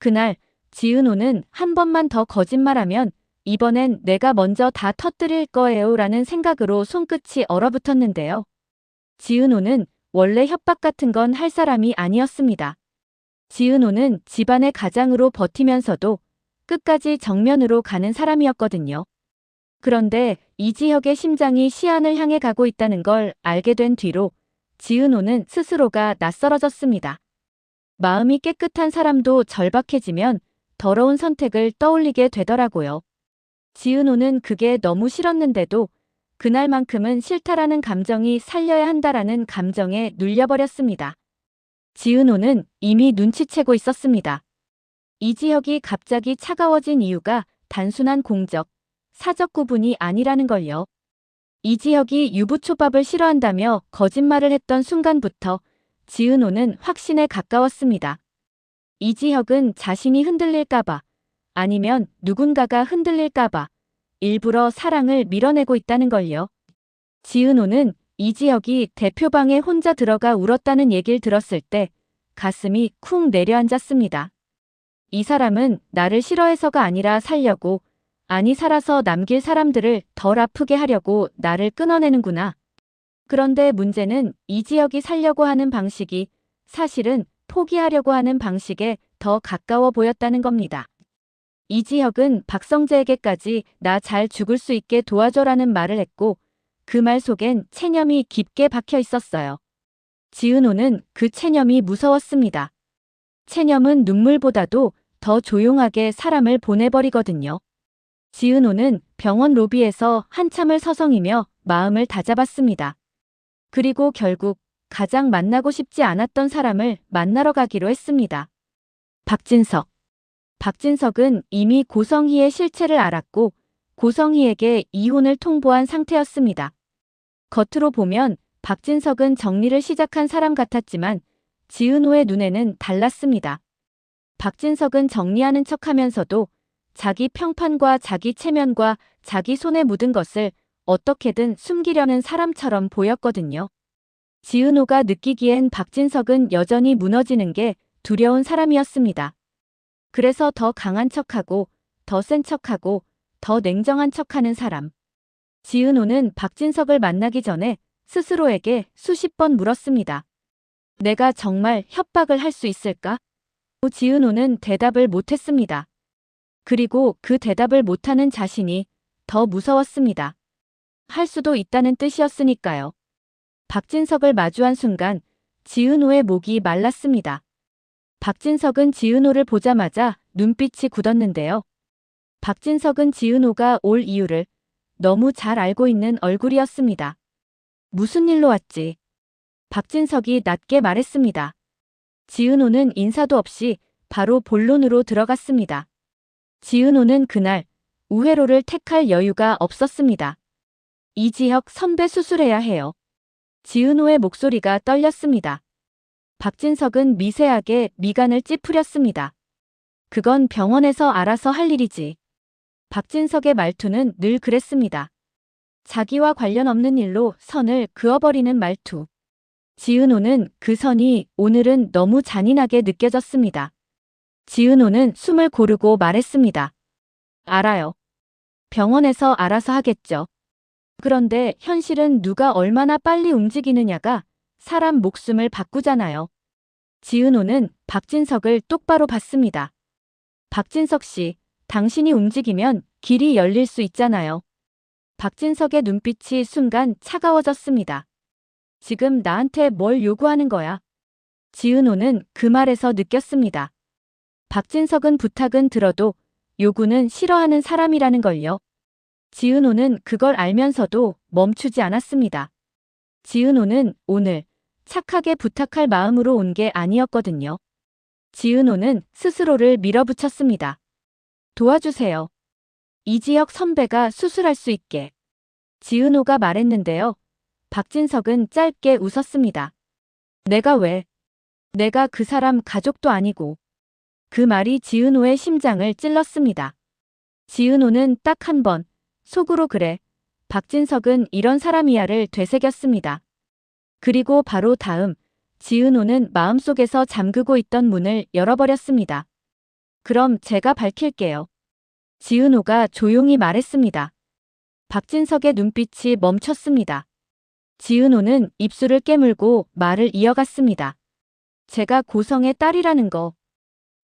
그날 지은호는 한 번만 더 거짓말하면 이번엔 내가 먼저 다 터뜨릴 거예요 라는 생각으로 손끝이 얼어붙었는데요. 지은호는 원래 협박 같은 건 할 사람이 아니었습니다. 지은호는 집안의 가장으로 버티면서도 끝까지 정면으로 가는 사람이었거든요. 그런데 이지혁의 심장이 시안을 향해 가고 있다는 걸 알게 된 뒤로 지은호는 스스로가 낯설어졌습니다. 마음이 깨끗한 사람도 절박해지면 더러운 선택을 떠올리게 되더라고요. 지은호는 그게 너무 싫었는데도 그날만큼은 싫다라는 감정이 살려야 한다라는 감정에 눌려버렸습니다. 지은호는 이미 눈치채고 있었습니다. 이지혁이 갑자기 차가워진 이유가 단순한 공적, 사적 구분이 아니라는 걸요. 이지혁이 유부초밥을 싫어한다며 거짓말을 했던 순간부터 지은호는 확신에 가까웠습니다. 이지혁은 자신이 흔들릴까봐, 아니면 누군가가 흔들릴까봐 일부러 사랑을 밀어내고 있다는 걸요. 지은호는 이지혁이 대표방에 혼자 들어가 울었다는 얘기를 들었을 때 가슴이 쿵 내려앉았습니다. 이 사람은 나를 싫어해서가 아니라 살려고, 아니 살아서 남길 사람들을 덜 아프게 하려고 나를 끊어내는구나. 그런데 문제는 이지혁이 살려고 하는 방식이 사실은 포기하려고 하는 방식에 더 가까워 보였다는 겁니다. 이지혁은 박성재에게까지 나 잘 죽을 수 있게 도와줘라는 말을 했고 그 말 속엔 체념이 깊게 박혀 있었어요. 지은호는 그 체념이 무서웠습니다. 체념은 눈물보다도 더 조용하게 사람을 보내버리거든요. 지은호는 병원 로비에서 한참을 서성이며 마음을 다잡았습니다. 그리고 결국 가장 만나고 싶지 않았던 사람을 만나러 가기로 했습니다. 박진석. 박진석은 이미 고성희의 실체를 알았고 고성희에게 이혼을 통보한 상태였습니다. 겉으로 보면 박진석은 정리를 시작한 사람 같았지만 지은호의 눈에는 달랐습니다. 박진석은 정리하는 척하면서도 자기 평판과 자기 체면과 자기 손에 묻은 것을 어떻게든 숨기려는 사람처럼 보였거든요. 지은호가 느끼기엔 박진석은 여전히 무너지는 게 두려운 사람이었습니다. 그래서 더 강한 척하고 더 센 척하고 더 냉정한 척하는 사람. 지은호는 박진석을 만나기 전에 스스로에게 수십 번 물었습니다. 내가 정말 협박을 할 수 있을까? 지은호는 대답을 못했습니다. 그리고 그 대답을 못하는 자신이 더 무서웠습니다. 할 수도 있다는 뜻이었으니까요. 박진석을 마주한 순간 지은호의 목이 말랐습니다. 박진석은 지은호를 보자마자 눈빛이 굳었는데요. 박진석은 지은호가 올 이유를 너무 잘 알고 있는 얼굴이었습니다. 무슨 일로 왔지? 박진석이 낮게 말했습니다. 지은호는 인사도 없이 바로 본론으로 들어갔습니다. 지은호는 그날 우회로를 택할 여유가 없었습니다. 이지혁 선배 수술해야 해요. 지은호의 목소리가 떨렸습니다. 박진석은 미세하게 미간을 찌푸렸습니다. 그건 병원에서 알아서 할 일이지. 박진석의 말투는 늘 그랬습니다. 자기와 관련 없는 일로 선을 그어버리는 말투. 지은호는 그 선이 오늘은 너무 잔인하게 느껴졌습니다. 지은호는 숨을 고르고 말했습니다. 알아요. 병원에서 알아서 하겠죠. 그런데 현실은 누가 얼마나 빨리 움직이느냐가 사람 목숨을 바꾸잖아요. 지은호는 박진석을 똑바로 봤습니다. 박진석 씨, 당신이 움직이면 길이 열릴 수 있잖아요. 박진석의 눈빛이 순간 차가워졌습니다. 지금 나한테 뭘 요구하는 거야? 지은호는 그 말에서 느꼈습니다. 박진석은 부탁은 들어도 요구는 싫어하는 사람이라는 걸요. 지은호는 그걸 알면서도 멈추지 않았습니다. 지은호는 오늘 착하게 부탁할 마음으로 온 게 아니었거든요. 지은호는 스스로를 밀어붙였습니다. 도와주세요. 이지혁 선배가 수술할 수 있게. 지은호가 말했는데요. 박진석은 짧게 웃었습니다. 내가 왜? 내가 그 사람 가족도 아니고. 그 말이 지은호의 심장을 찔렀습니다. 지은호는 딱 한 번, 속으로 그래. 박진석은 이런 사람이야를 되새겼습니다. 그리고 바로 다음, 지은호는 마음속에서 잠그고 있던 문을 열어버렸습니다. 그럼 제가 밝힐게요. 지은호가 조용히 말했습니다. 박진석의 눈빛이 멈췄습니다. 지은호는 입술을 깨물고 말을 이어갔습니다. 제가 고성의 딸이라는 거.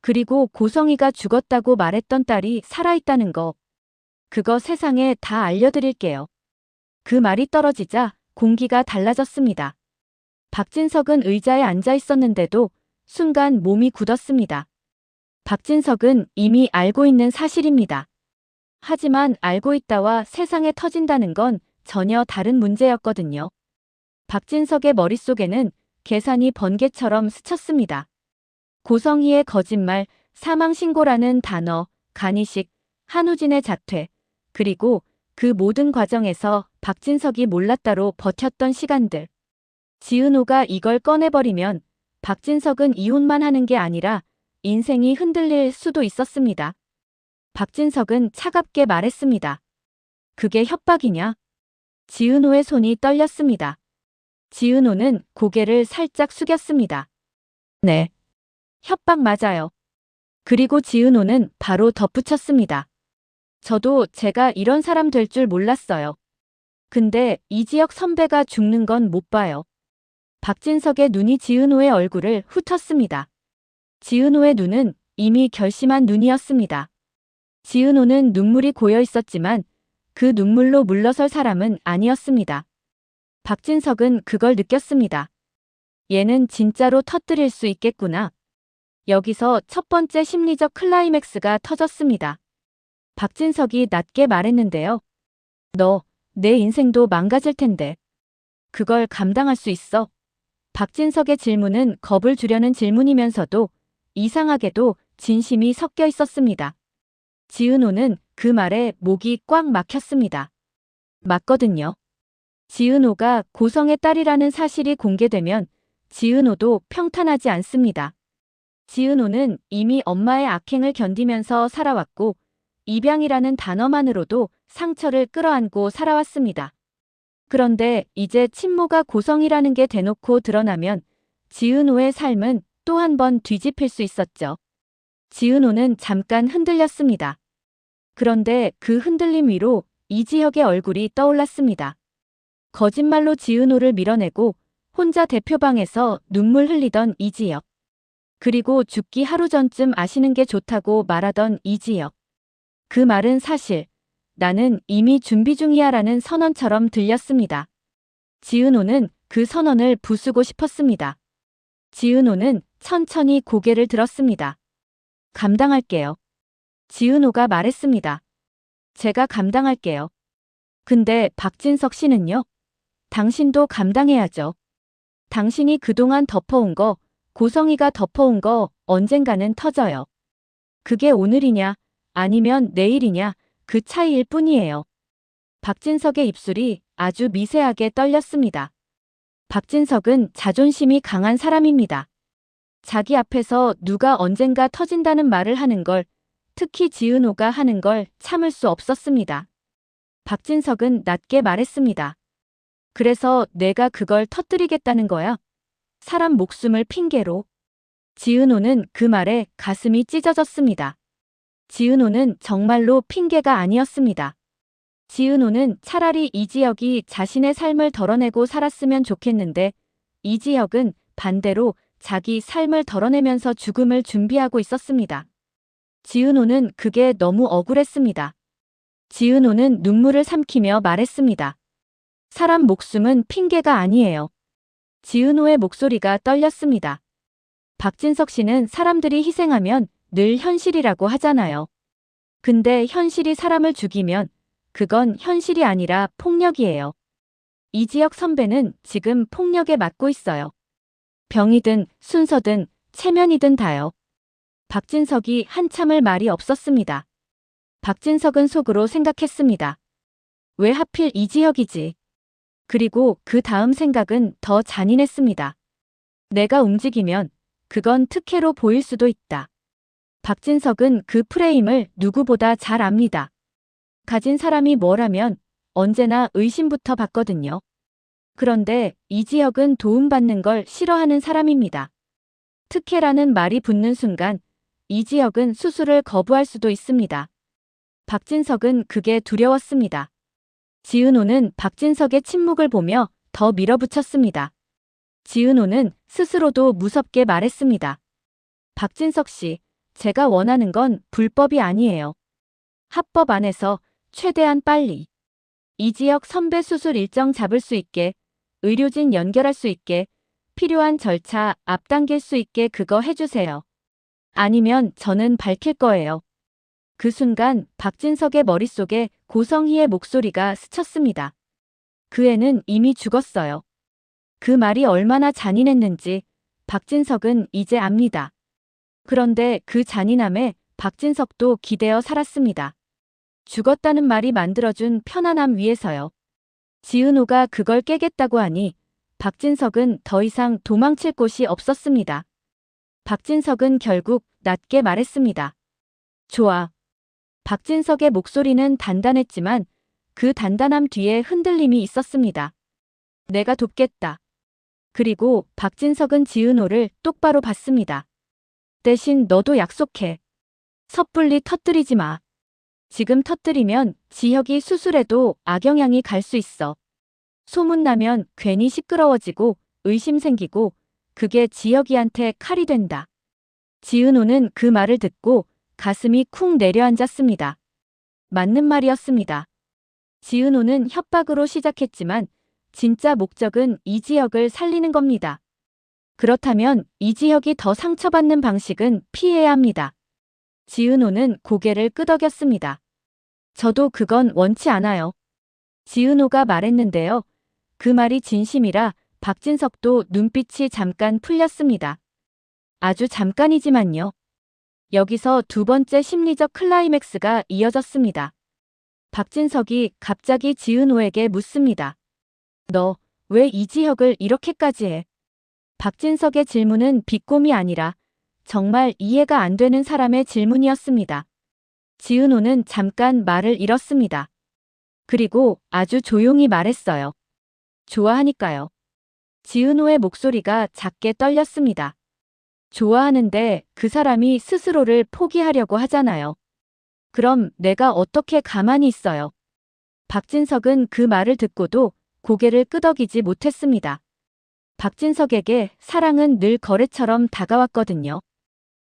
그리고 고성이가 죽었다고 말했던 딸이 살아있다는 거. 그거 세상에 다 알려드릴게요. 그 말이 떨어지자 공기가 달라졌습니다. 박진석은 의자에 앉아 있었는데도 순간 몸이 굳었습니다. 박진석은 이미 알고 있는 사실입니다. 하지만 알고 있다와 세상에 터진다는 건 전혀 다른 문제였거든요. 박진석의 머릿속에는 계산이 번개처럼 스쳤습니다. 고성희의 거짓말, 사망신고라는 단어, 간이식, 한우진의 자퇴, 그리고 그 모든 과정에서 박진석이 몰랐다로 버텼던 시간들. 지은호가 이걸 꺼내버리면 박진석은 이혼만 하는 게 아니라 인생이 흔들릴 수도 있었습니다. 박진석은 차갑게 말했습니다. 그게 협박이냐? 지은호의 손이 떨렸습니다. 지은호는 고개를 살짝 숙였습니다. 네. 협박 맞아요. 그리고 지은호는 바로 덧붙였습니다. 저도 제가 이런 사람 될 줄 몰랐어요. 근데 이지혁 선배가 죽는 건 못 봐요. 박진석의 눈이 지은호의 얼굴을 훑었습니다. 지은호의 눈은 이미 결심한 눈이었습니다. 지은호는 눈물이 고여 있었지만 그 눈물로 물러설 사람은 아니었습니다. 박진석은 그걸 느꼈습니다. 얘는 진짜로 터뜨릴 수 있겠구나. 여기서 첫 번째 심리적 클라이맥스가 터졌습니다. 박진석이 낮게 말했는데요. 너, 내 인생도 망가질 텐데. 그걸 감당할 수 있어? 박진석의 질문은 겁을 주려는 질문이면서도 이상하게도 진심이 섞여 있었습니다. 지은호는 그 말에 목이 꽉 막혔습니다. 맞거든요. 지은호가 고성의 딸이라는 사실이 공개되면 지은호도 평탄하지 않습니다. 지은호는 이미 엄마의 악행을 견디면서 살아왔고 입양이라는 단어만으로도 상처를 끌어안고 살아왔습니다. 그런데 이제 친모가 고성이라는 게 대놓고 드러나면 지은호의 삶은 또 한 번 뒤집힐 수 있었죠. 지은호는 잠깐 흔들렸습니다. 그런데 그 흔들림 위로 이지혁의 얼굴이 떠올랐습니다. 거짓말로 지은호를 밀어내고 혼자 대표방에서 눈물 흘리던 이지혁. 그리고 죽기 하루 전쯤 아시는 게 좋다고 말하던 이지혁. 그 말은 사실 나는 이미 준비 중이야 라는 선언처럼 들렸습니다. 지은호는 그 선언을 부수고 싶었습니다. 지은호는 천천히 고개를 들었습니다. 감당할게요. 지은호가 말했습니다. 제가 감당할게요. 근데 박진석 씨는요? 당신도 감당해야죠. 당신이 그동안 덮어온 거, 고성이가 덮어온 거 언젠가는 터져요. 그게 오늘이냐, 아니면 내일이냐, 그 차이일 뿐이에요. 박진석의 입술이 아주 미세하게 떨렸습니다. 박진석은 자존심이 강한 사람입니다. 자기 앞에서 누가 언젠가 터진다는 말을 하는 걸, 특히 지은호가 하는 걸 참을 수 없었습니다. 박진석은 낮게 말했습니다. 그래서 내가 그걸 터뜨리겠다는 거야? 사람 목숨을 핑계로. 지은호는 그 말에 가슴이 찢어졌습니다. 지은호는 정말로 핑계가 아니었습니다. 지은호는 차라리 이지혁이 자신의 삶을 덜어내고 살았으면 좋겠는데 이지혁은 반대로 자기 삶을 덜어내면서 죽음을 준비하고 있었습니다. 지은호는 그게 너무 억울했습니다. 지은호는 눈물을 삼키며 말했습니다. 사람 목숨은 핑계가 아니에요. 지은호의 목소리가 떨렸습니다. 박진석 씨는 사람들이 희생하면 늘 현실이라고 하잖아요. 근데 현실이 사람을 죽이면 그건 현실이 아니라 폭력이에요. 이지혁 선배는 지금 폭력에 맞고 있어요. 병이든 순서든 체면이든 다요. 박진석이 한참을 말이 없었습니다. 박진석은 속으로 생각했습니다. 왜 하필 이지혁이지? 그리고 그 다음 생각은 더 잔인했습니다. 내가 움직이면 그건 특혜로 보일 수도 있다. 박진석은 그 프레임을 누구보다 잘 압니다. 가진 사람이 뭐라면 언제나 의심부터 받거든요. 그런데 이지혁은 도움받는 걸 싫어하는 사람입니다. 특혜라는 말이 붙는 순간 이지혁은 수술을 거부할 수도 있습니다. 박진석은 그게 두려웠습니다. 지은호는 박진석의 침묵을 보며 더 밀어붙였습니다. 지은호는 스스로도 무섭게 말했습니다. 박진석 씨, 제가 원하는 건 불법이 아니에요. 합법 안에서 최대한 빨리. 이지혁 선배 수술 일정 잡을 수 있게, 의료진 연결할 수 있게, 필요한 절차 앞당길 수 있게 그거 해주세요. 아니면 저는 밝힐 거예요. 그 순간 박진석의 머릿속에 고성희의 목소리가 스쳤습니다. 그 애는 이미 죽었어요. 그 말이 얼마나 잔인했는지 박진석은 이제 압니다. 그런데 그 잔인함에 박진석도 기대어 살았습니다. 죽었다는 말이 만들어준 편안함 위에서요. 지은호가 그걸 깨겠다고 하니 박진석은 더 이상 도망칠 곳이 없었습니다. 박진석은 결국 낮게 말했습니다. 좋아. 박진석의 목소리는 단단했지만 그 단단함 뒤에 흔들림이 있었습니다. 내가 돕겠다. 그리고 박진석은 지은호를 똑바로 봤습니다. 대신 너도 약속해. 섣불리 터뜨리지 마. 지금 터뜨리면 지혁이 수술해도 악영향이 갈 수 있어. 소문나면 괜히 시끄러워지고 의심 생기고 그게 지혁이한테 칼이 된다. 지은호는 그 말을 듣고 가슴이 쿵 내려앉았습니다. 맞는 말이었습니다. 지은호는 협박으로 시작했지만 진짜 목적은 이지혁을 살리는 겁니다. 그렇다면 이지혁이 더 상처받는 방식은 피해야 합니다. 지은호는 고개를 끄덕였습니다. 저도 그건 원치 않아요. 지은호가 말했는데요. 그 말이 진심이라 박진석도 눈빛이 잠깐 풀렸습니다. 아주 잠깐이지만요. 여기서 두 번째 심리적 클라이맥스가 이어졌습니다. 박진석이 갑자기 지은호에게 묻습니다. 너 왜 이지혁을 이렇게까지 해? 박진석의 질문은 비꼬미 아니라 정말 이해가 안 되는 사람의 질문이었습니다. 지은호는 잠깐 말을 잃었습니다. 그리고 아주 조용히 말했어요. 좋아하니까요. 지은호의 목소리가 작게 떨렸습니다. 좋아하는데 그 사람이 스스로를 포기하려고 하잖아요. 그럼 내가 어떻게 가만히 있어요? 박진석은 그 말을 듣고도 고개를 끄덕이지 못했습니다. 박진석에게 사랑은 늘 거래처럼 다가왔거든요.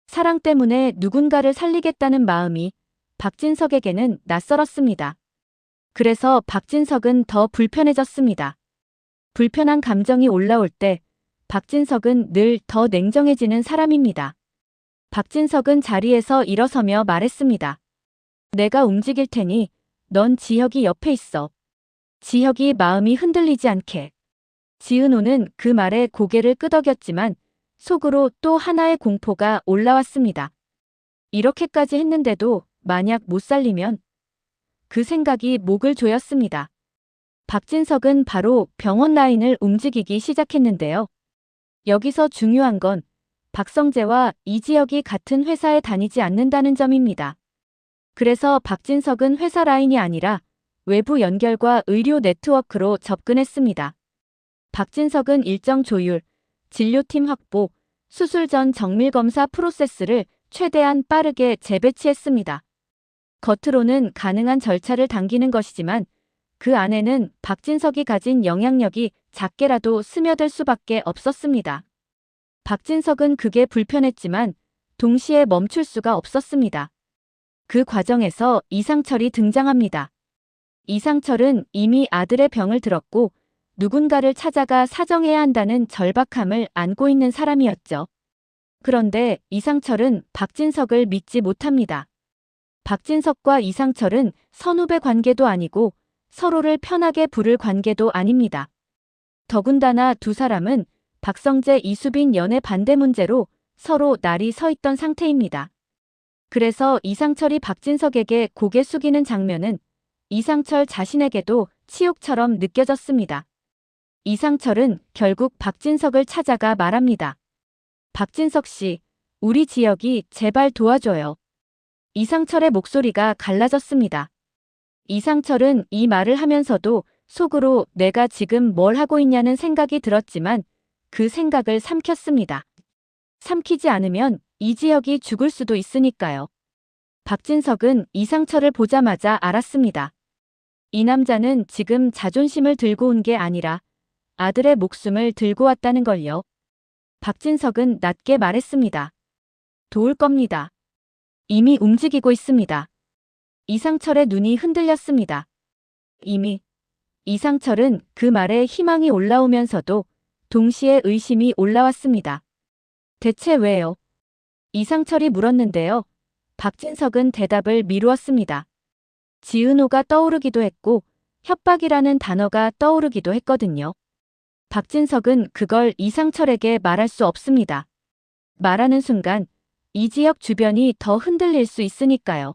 사랑 때문에 누군가를 살리겠다는 마음이 박진석에게는 낯설었습니다. 그래서 박진석은 더 불편해졌습니다. 불편한 감정이 올라올 때 박진석은 늘 더 냉정해지는 사람입니다. 박진석은 자리에서 일어서며 말했습니다. 내가 움직일 테니 넌 지혁이 옆에 있어. 지혁이 마음이 흔들리지 않게. 지은호는 그 말에 고개를 끄덕였지만 속으로 또 하나의 공포가 올라왔습니다. 이렇게까지 했는데도 만약 못 살리면 그 생각이 목을 조였습니다. 박진석은 바로 병원 라인을 움직이기 시작했는데요. 여기서 중요한 건 박성재와 이지혁이 같은 회사에 다니지 않는다는 점입니다. 그래서 박진석은 회사 라인이 아니라 외부 연결과 의료 네트워크로 접근했습니다. 박진석은 일정 조율, 진료팀 확보, 수술 전 정밀검사 프로세스를 최대한 빠르게 재배치했습니다. 겉으로는 가능한 절차를 당기는 것이지만 그 안에는 박진석이 가진 영향력이 작게라도 스며들 수밖에 없었습니다. 박진석은 그게 불편했지만 동시에 멈출 수가 없었습니다. 그 과정에서 이상철이 등장합니다. 이상철은 이미 아들의 병을 들었고 누군가를 찾아가 사정해야 한다는 절박함을 안고 있는 사람이었죠. 그런데 이상철은 박진석을 믿지 못합니다. 박진석과 이상철은 선후배 관계도 아니고 서로를 편하게 부를 관계도 아닙니다. 더군다나 두 사람은 박성재 이수빈 연애 반대 문제로 서로 날이 서 있던 상태입니다. 그래서 이상철이 박진석에게 고개 숙이는 장면은 이상철 자신에게도 치욕처럼 느껴졌습니다. 이상철은 결국 박진석을 찾아가 말합니다. 박진석 씨, 우리 지혁이 제발 도와줘요. 이상철의 목소리가 갈라졌습니다. 이상철은 이 말을 하면서도 속으로 내가 지금 뭘 하고 있냐는 생각이 들었지만 그 생각을 삼켰습니다. 삼키지 않으면 이지혁이 죽을 수도 있으니까요. 박진석은 이상철을 보자마자 알았습니다. 이 남자는 지금 자존심을 들고 온 게 아니라 아들의 목숨을 들고 왔다는 걸요. 박진석은 낮게 말했습니다. 도울 겁니다. 이미 움직이고 있습니다. 이상철의 눈이 흔들렸습니다. 이미. 이상철은 그 말에 희망이 올라오면서도 동시에 의심이 올라왔습니다. 대체 왜요? 이상철이 물었는데요. 박진석은 대답을 미루었습니다. 지은호가 떠오르기도 했고 협박이라는 단어가 떠오르기도 했거든요. 박진석은 그걸 이상철에게 말할 수 없습니다. 말하는 순간 이지혁 주변이 더 흔들릴 수 있으니까요.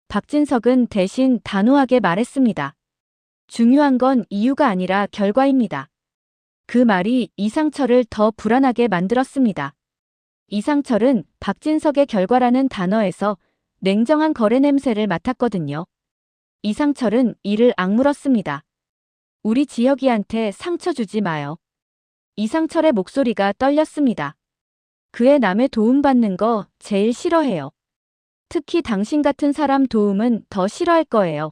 박진석은 대신 단호하게 말했습니다. 중요한 건 이유가 아니라 결과입니다. 그 말이 이상철을 더 불안하게 만들었습니다. 이상철은 박진석의 결과라는 단어에서 냉정한 거래 냄새를 맡았거든요. 이상철은 이를 악물었습니다. 우리 지혁이한테 상처 주지 마요. 이상철의 목소리가 떨렸습니다. 그애 남의 도움받는 거 제일 싫어해요. 특히 당신 같은 사람 도움은 더 싫어할 거예요.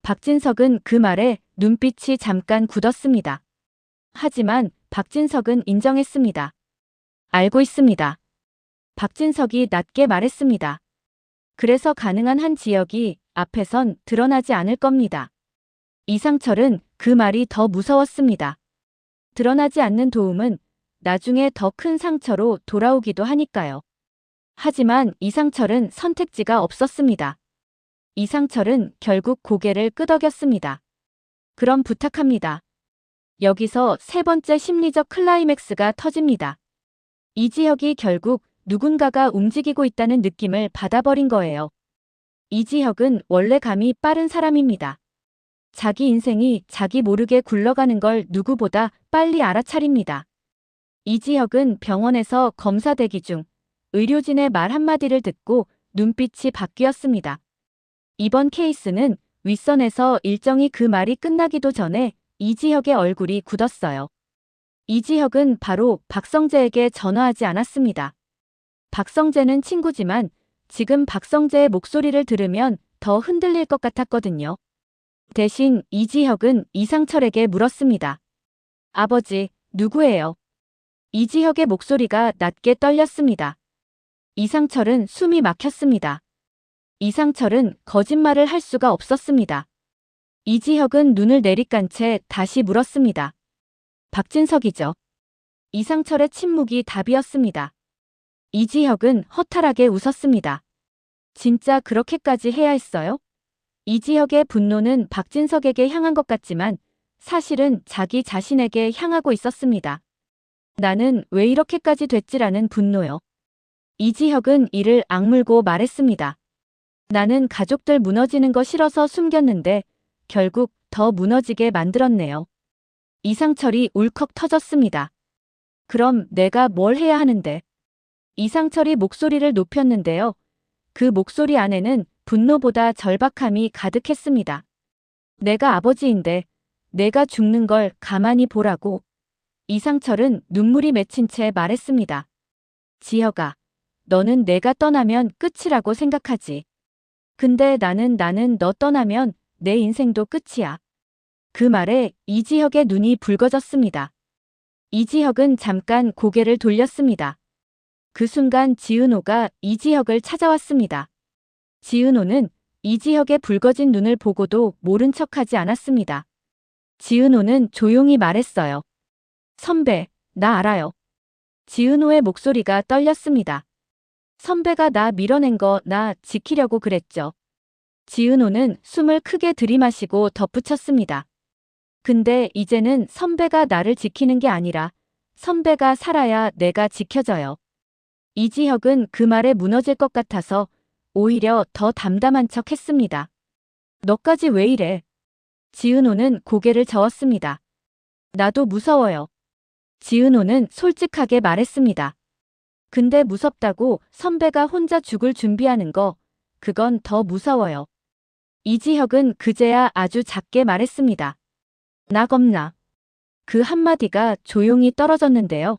박진석은 그 말에 눈빛이 잠깐 굳었습니다. 하지만 박진석은 인정했습니다. 알고 있습니다. 박진석이 낮게 말했습니다. 그래서 가능한 한 지역이 앞에선 드러나지 않을 겁니다. 이상철은 그 말이 더 무서웠습니다. 드러나지 않는 도움은 나중에 더 큰 상처로 돌아오기도 하니까요. 하지만 이상철은 선택지가 없었습니다. 이상철은 결국 고개를 끄덕였습니다. 그럼 부탁합니다. 여기서 세 번째 심리적 클라이맥스가 터집니다. 이지혁이 결국 누군가가 움직이고 있다는 느낌을 받아버린 거예요. 이지혁은 원래 감이 빠른 사람입니다. 자기 인생이 자기 모르게 굴러가는 걸 누구보다 빨리 알아차립니다. 이지혁은 병원에서 검사 대기 중 의료진의 말 한마디를 듣고 눈빛이 바뀌었습니다. 이번 케이스는 윗선에서 일정이 그 말이 끝나기도 전에 이지혁의 얼굴이 굳었어요. 이지혁은 바로 박성재에게 전화하지 않았습니다. 박성재는 친구지만 지금 박성재의 목소리를 들으면 더 흔들릴 것 같았거든요. 대신 이지혁은 이상철에게 물었습니다. 아버지, 누구예요? 이지혁의 목소리가 낮게 떨렸습니다. 이상철은 숨이 막혔습니다. 이상철은 거짓말을 할 수가 없었습니다. 이지혁은 눈을 내리깐 채 다시 물었습니다. 박진석이죠. 이상철의 침묵이 답이었습니다. 이지혁은 허탈하게 웃었습니다. 진짜 그렇게까지 해야 했어요? 이지혁의 분노는 박진석에게 향한 것 같지만 사실은 자기 자신에게 향하고 있었습니다. 나는 왜 이렇게까지 됐지라는 분노요. 이지혁은 이를 악물고 말했습니다. 나는 가족들 무너지는 거 싫어서 숨겼는데 결국 더 무너지게 만들었네요. 이상철이 울컥 터졌습니다. 그럼 내가 뭘 해야 하는데? 이상철이 목소리를 높였는데요. 그 목소리 안에는 분노보다 절박함이 가득했습니다. 내가 아버지인데 내가 죽는 걸 가만히 보라고. 이상철은 눈물이 맺힌 채 말했습니다. 지혁아, 너는 내가 떠나면 끝이라고 생각하지. 근데 나는 너 떠나면 내 인생도 끝이야. 그 말에 이지혁의 눈이 붉어졌습니다. 이지혁은 잠깐 고개를 돌렸습니다. 그 순간 지은호가 이지혁을 찾아왔습니다. 지은호는 이지혁의 붉어진 눈을 보고도 모른 척하지 않았습니다. 지은호는 조용히 말했어요. 선배, 나 알아요. 지은호의 목소리가 떨렸습니다. 선배가 나 밀어낸 거 나 지키려고 그랬죠. 지은호는 숨을 크게 들이마시고 덧붙였습니다. 근데 이제는 선배가 나를 지키는 게 아니라 선배가 살아야 내가 지켜져요. 이지혁은 그 말에 무너질 것 같아서 오히려 더 담담한 척 했습니다. 너까지 왜 이래? 지은호는 고개를 저었습니다. 나도 무서워요. 지은호는 솔직하게 말했습니다. 근데 무섭다고 선배가 혼자 죽을 준비하는 거, 그건 더 무서워요. 이지혁은 그제야 아주 작게 말했습니다. 나 겁나. 그 한마디가 조용히 떨어졌는데요.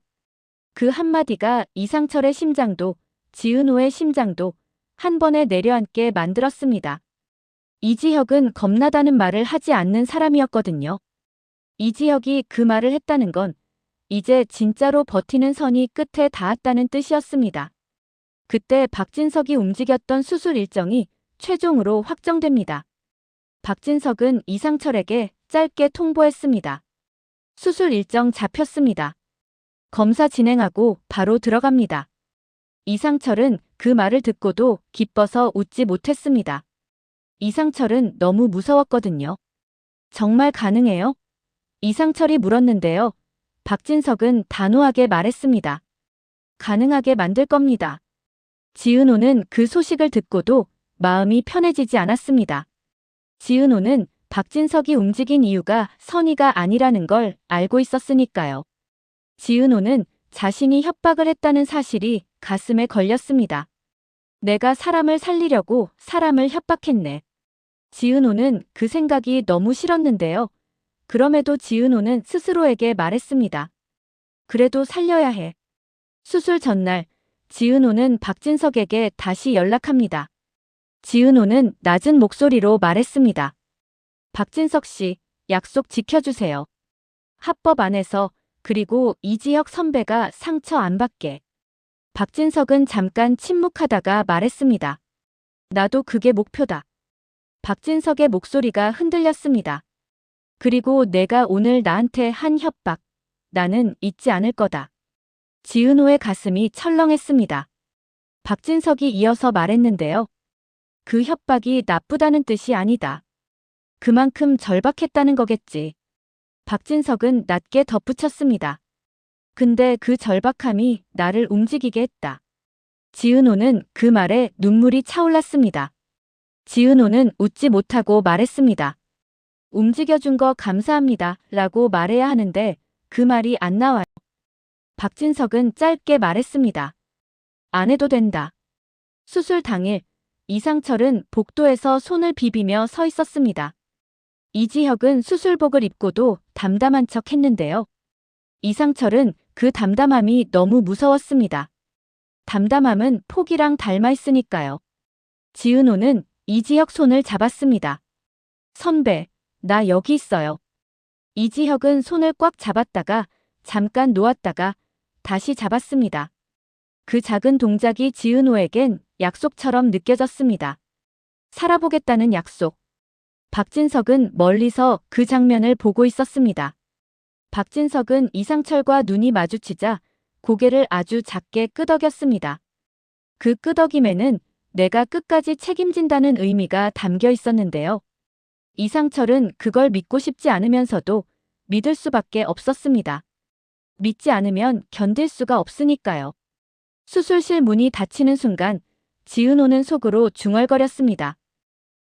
그 한마디가 이상철의 심장도 지은호의 심장도 한 번에 내려앉게 만들었습니다. 이지혁은 겁나다는 말을 하지 않는 사람이었거든요. 이지혁이 그 말을 했다는 건 이제 진짜로 버티는 선이 끝에 닿았다는 뜻이었습니다. 그때 박진석이 움직였던 수술 일정이 최종으로 확정됩니다. 박진석은 이상철에게 짧게 통보했습니다. 수술 일정 잡혔습니다. 검사 진행하고 바로 들어갑니다. 이상철은 그 말을 듣고도 기뻐서 웃지 못했습니다. 이상철은 너무 무서웠거든요. 정말 가능해요? 이상철이 물었는데요. 박진석은 단호하게 말했습니다. 가능하게 만들 겁니다. 지은호는 그 소식을 듣고도 마음이 편해지지 않았습니다. 지은호는 박진석이 움직인 이유가 선의가 아니라는 걸 알고 있었으니까요. 지은호는 자신이 협박을 했다는 사실이 가슴에 걸렸습니다. 내가 사람을 살리려고 사람을 협박했네. 지은호는 그 생각이 너무 싫었는데요. 그럼에도 지은호는 스스로에게 말했습니다. 그래도 살려야 해. 수술 전날 지은호는 박진석에게 다시 연락합니다. 지은호는 낮은 목소리로 말했습니다. 박진석 씨, 약속 지켜주세요. 합법 안에서, 그리고 이지혁 선배가 상처 안 받게. 박진석은 잠깐 침묵하다가 말했습니다. 나도 그게 목표다. 박진석의 목소리가 흔들렸습니다. 그리고 내가 오늘 나한테 한 협박, 나는 잊지 않을 거다. 지은호의 가슴이 철렁했습니다. 박진석이 이어서 말했는데요. 그 협박이 나쁘다는 뜻이 아니다. 그만큼 절박했다는 거겠지. 박진석은 낮게 덧붙였습니다. 근데 그 절박함이 나를 움직이게 했다. 지은호는 그 말에 눈물이 차올랐습니다. 지은호는 웃지 못하고 말했습니다. 움직여준 거 감사합니다. 라고 말해야 하는데 그 말이 안 나와요. 박진석은 짧게 말했습니다. 안 해도 된다. 수술 당일 이상철은 복도에서 손을 비비며 서 있었습니다. 이지혁은 수술복을 입고도 담담한 척 했는데요. 이상철은 그 담담함이 너무 무서웠습니다. 담담함은 포기랑 닮아 있으니까요. 지은호는 이지혁 손을 잡았습니다. 선배, 나 여기 있어요. 이지혁은 손을 꽉 잡았다가 잠깐 놓았다가 다시 잡았습니다. 그 작은 동작이 지은호에겐 약속처럼 느껴졌습니다. 살아보겠다는 약속. 박진석은 멀리서 그 장면을 보고 있었습니다. 박진석은 이상철과 눈이 마주치자 고개를 아주 작게 끄덕였습니다. 그 끄덕임에는 내가 끝까지 책임진다는 의미가 담겨 있었는데요. 이상철은 그걸 믿고 싶지 않으면서도 믿을 수밖에 없었습니다. 믿지 않으면 견딜 수가 없으니까요. 수술실 문이 닫히는 순간 지은호는 속으로 중얼거렸습니다.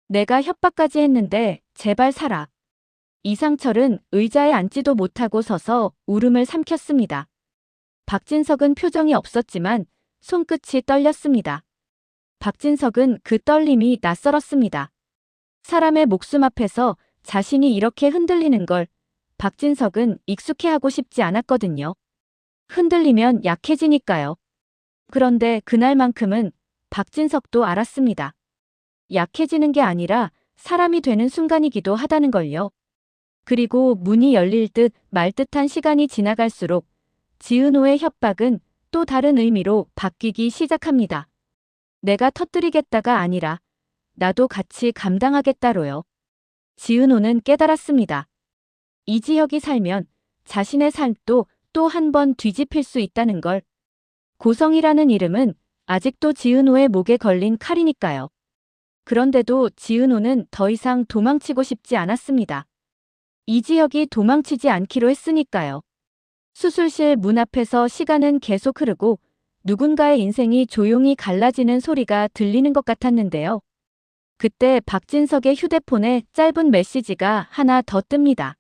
내가 협박까지 했는데 제발 살아. 이상철은 의자에 앉지도 못하고 서서 울음을 삼켰습니다. 박진석은 표정이 없었지만 손끝이 떨렸습니다. 박진석은 그 떨림이 낯설었습니다. 사람의 목숨 앞에서 자신이 이렇게 흔들리는 걸 박진석은 익숙해하고 싶지 않았거든요. 흔들리면 약해지니까요. 그런데 그날만큼은 박진석도 알았습니다. 약해지는 게 아니라 사람이 되는 순간이기도 하다는 걸요. 그리고 문이 열릴 듯 말 듯한 시간이 지나갈수록 지은호의 협박은 또 다른 의미로 바뀌기 시작합니다. 내가 터뜨리겠다가 아니라 나도 같이 감당하겠다로요. 지은호는 깨달았습니다. 이지혁이 살면 자신의 삶도 또 한 번 뒤집힐 수 있다는 걸. 고성이라는 이름은 아직도 지은호의 목에 걸린 칼이니까요. 그런데도 지은호는 더 이상 도망치고 싶지 않았습니다. 이지혁이 도망치지 않기로 했으니까요. 수술실 문 앞에서 시간은 계속 흐르고 누군가의 인생이 조용히 갈라지는 소리가 들리는 것 같았는데요. 그때 박진석의 휴대폰에 짧은 메시지가 하나 더 뜹니다.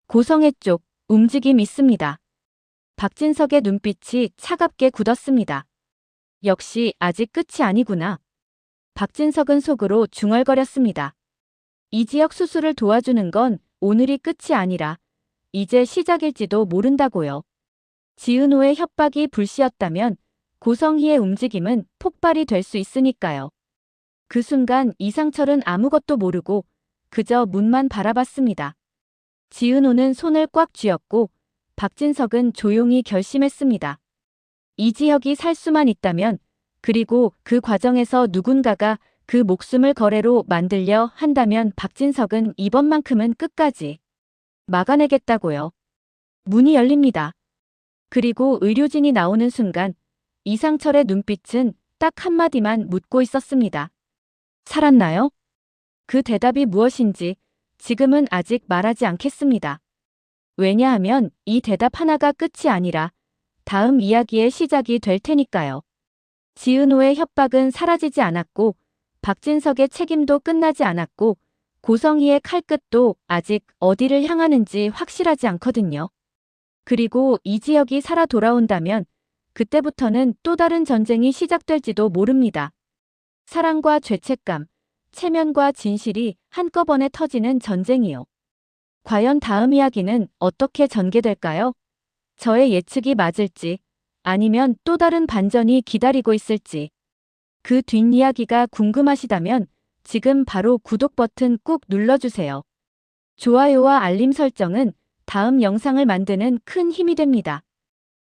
고성애 쪽 움직임 있습니다. 박진석의 눈빛이 차갑게 굳었습니다. 역시 아직 끝이 아니구나. 박진석은 속으로 중얼거렸습니다. 이지혁 수술을 도와주는 건 오늘이 끝이 아니라 이제 시작일지도 모른다고요. 지은호의 협박이 불씨였다면 고성희의 움직임은 폭발이 될 수 있으니까요. 그 순간 이상철은 아무것도 모르고 그저 문만 바라봤습니다. 지은호는 손을 꽉 쥐었고 박진석은 조용히 결심했습니다. 이지혁이 살 수만 있다면, 그리고 그 과정에서 누군가가 그 목숨을 거래로 만들려 한다면 박진석은 이번만큼은 끝까지 막아내겠다고요. 문이 열립니다. 그리고 의료진이 나오는 순간 이상철의 눈빛은 딱 한마디만 묻고 있었습니다. 살았나요? 그 대답이 무엇인지 지금은 아직 말하지 않겠습니다. 왜냐하면 이 대답 하나가 끝이 아니라 다음 이야기의 시작이 될 테니까요. 지은호의 협박은 사라지지 않았고 박진석의 책임도 끝나지 않았고 고성희의 칼끝도 아직 어디를 향하는지 확실하지 않거든요. 그리고 이지혁이 살아 돌아온다면 그때부터는 또 다른 전쟁이 시작될지도 모릅니다. 사랑과 죄책감, 체면과 진실이 한꺼번에 터지는 전쟁이요. 과연 다음 이야기는 어떻게 전개될까요? 저의 예측이 맞을지, 아니면 또 다른 반전이 기다리고 있을지. 그 뒷이야기가 궁금하시다면 지금 바로 구독 버튼 꾹 눌러주세요. 좋아요와 알림 설정은 다음 영상을 만드는 큰 힘이 됩니다.